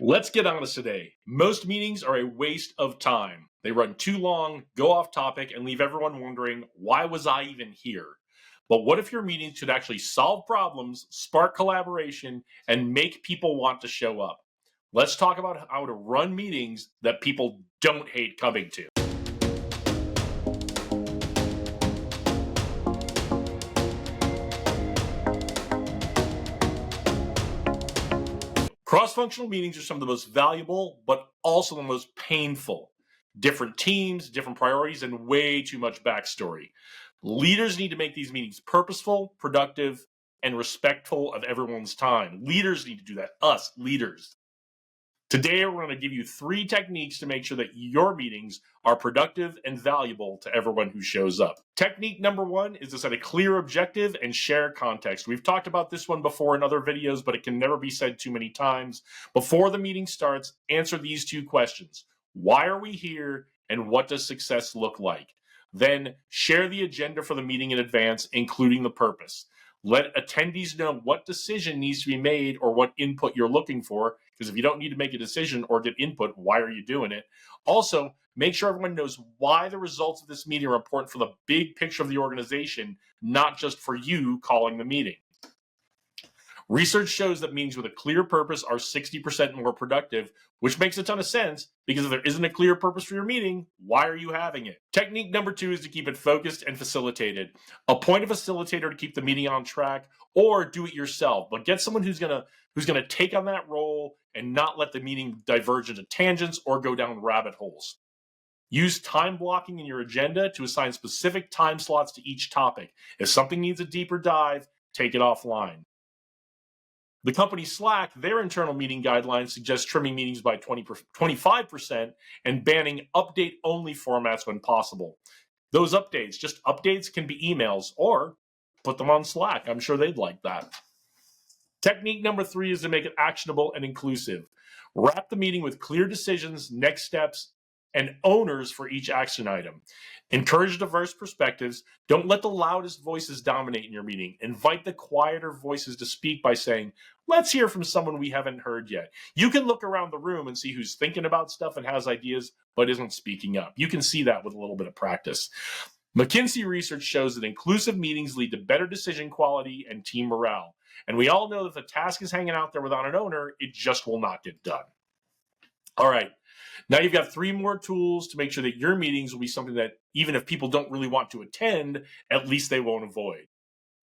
Let's get honest today. Most meetings are a waste of time. They run too long, go off topic, and leave everyone wondering, why was I even here? But what if your meetings could actually solve problems, spark collaboration, and make people want to show up? Let's talk about how to run meetings that people don't hate coming to. Cross-functional meetings are some of the most valuable, but also the most painful. Different teams, different priorities, and way too much backstory. Leaders need to make these meetings purposeful, productive, and respectful of everyone's time. Leaders need to do that. Us, leaders. Today, we're going to give you 3 techniques to make sure that your meetings are productive and valuable to everyone who shows up. Technique number 1 is to set a clear objective and share context. We've talked about this one before in other videos, but it can never be said too many times. Before the meeting starts, answer these 2 questions. Why are we here, and what does success look like? Then share the agenda for the meeting in advance, including the purpose. Let attendees know what decision needs to be made or what input you're looking for, because if you don't need to make a decision or get input, why are you doing it? Also, make sure everyone knows why the results of this meeting are important for the big picture of the organization, not just for you calling the meeting. Research shows that meetings with a clear purpose are 60% more productive, which makes a ton of sense because if there isn't a clear purpose for your meeting, why are you having it? Technique number 2 is to keep it focused and facilitated. Appoint a facilitator to keep the meeting on track, or do it yourself, but get someone who's gonna take on that role and not let the meeting diverge into tangents or go down rabbit holes. Use time blocking in your agenda to assign specific time slots to each topic. If something needs a deeper dive, take it offline. The company Slack, their internal meeting guidelines suggest trimming meetings by 25% and banning update-only formats when possible. Those updates can be emails or put them on Slack. I'm sure they'd like that. Technique number 3 is to make it actionable and inclusive. Wrap the meeting with clear decisions, next steps, and owners for each action item. Encourage diverse perspectives. Don't let the loudest voices dominate in your meeting. Invite the quieter voices to speak by saying, let's hear from someone we haven't heard yet. You can look around the room and see who's thinking about stuff and has ideas, but isn't speaking up. You can see that with a little bit of practice. McKinsey research shows that inclusive meetings lead to better decision quality and team morale. And we all know that if the task is hanging out there without an owner, it just will not get done. All right. Now you've got 3 more tools to make sure that your meetings will be something that even if people don't really want to attend, at least they won't avoid.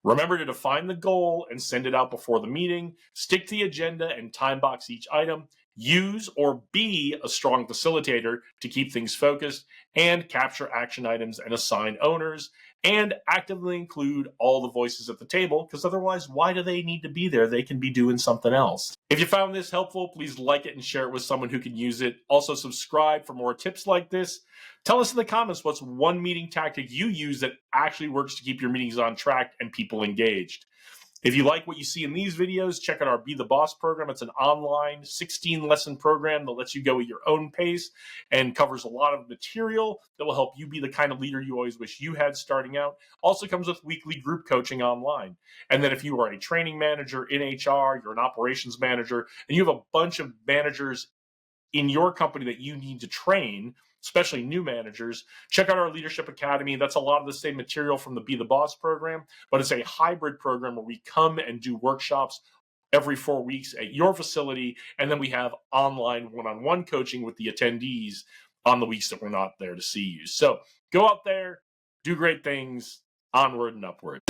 Remember to define the goal and send it out before the meeting. Stick to the agenda and time box each item. Use or be a strong facilitator to keep things focused, and capture action items and assign owners, and actively include all the voices at the table, because otherwise, why do they need to be there? They can be doing something else. If you found this helpful, please like it and share it with someone who can use it. Also, subscribe for more tips like this. Tell us in the comments what's one meeting tactic you use that actually works to keep your meetings on track and people engaged. If you like what you see in these videos, check out our Be the Boss program. It's an online 16-lesson program that lets you go at your own pace and covers a lot of material that will help you be the kind of leader you always wish you had starting out. Also comes with weekly group coaching online. And then if you are a training manager in HR, you're an operations manager, and you have a bunch of managers in your company that you need to train, especially new managers, check out our Leadership Academy. That's a lot of the same material from the Be the Boss program, but it's a hybrid program where we come and do workshops every 4 weeks at your facility, and then we have online one-on-one coaching with the attendees on the weeks that we're not there to see you. So go out there, do great things, onward and upward.